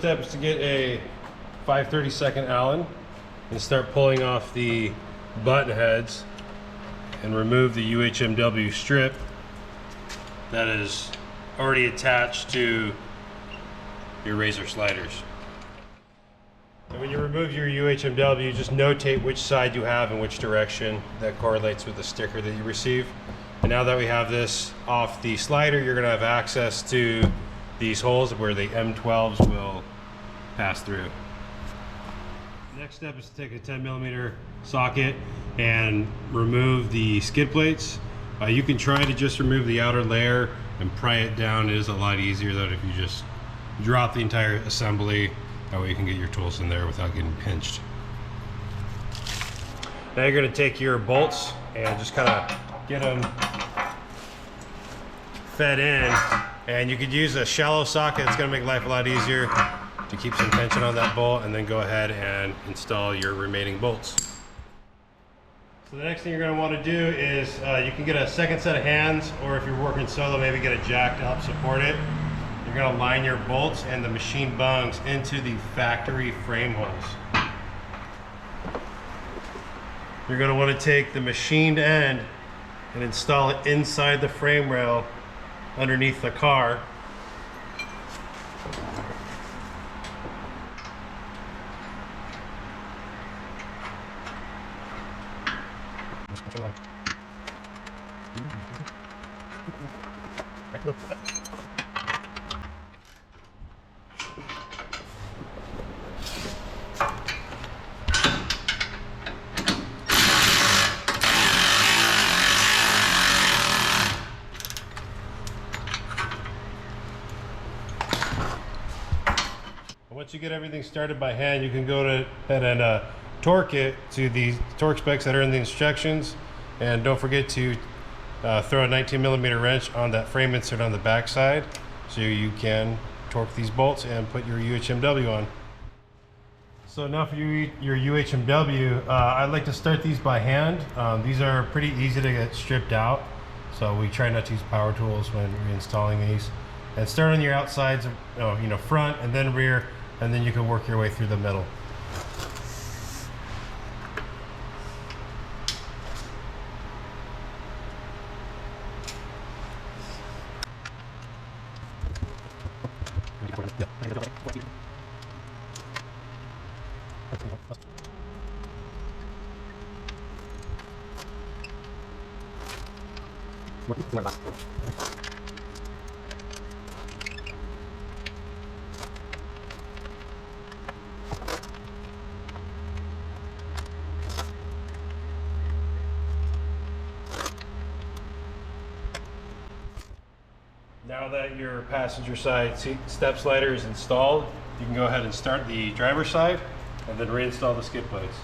step is to get a 5/32 Allen and start pulling off the button heads and remove the UHMW strip that is already attached to your RZR sliders. And when you remove your UHMW, just notate which side you have and which direction. That correlates with the sticker that you receive. And now that we have this off the slider, you're going to have access to these holes where the M12s will pass through. Next step is to take a 10mm socket and remove the skid plates. You can try to just remove the outer layer and pry it down. It is a lot easier than if you just drop the entire assembly. That way you can get your tools in there without getting pinched. Now you're going to take your bolts and just kind of get them fed in. And you could use a shallow socket. It's going to make life a lot easier to keep some tension on that bolt, and then go ahead and install your remaining bolts. So the next thing you're going to want to do is you can get a second set of hands, or if you're working solo, maybe get a jack to help support it. You're going to line your bolts and the machine bungs into the factory frame holes. You're going to want to take the machined end and install it inside the frame rail underneath the car. Once you get everything started by hand, you can go ahead and torque it to the torque specs that are in the instructions. And don't forget to throw a 19mm wrench on that frame insert on the back side so you can torque these bolts and put your UHMW on. So now for your UHMW, I like to start these by hand. These are pretty easy to get stripped out, so we try not to use power tools when we're installing these. And start on your outsides, front and then rear, and then you can work your way through the middle. Now that your passenger side seat step slider is installed, you can go ahead and start the driver's side and then reinstall the skid plates.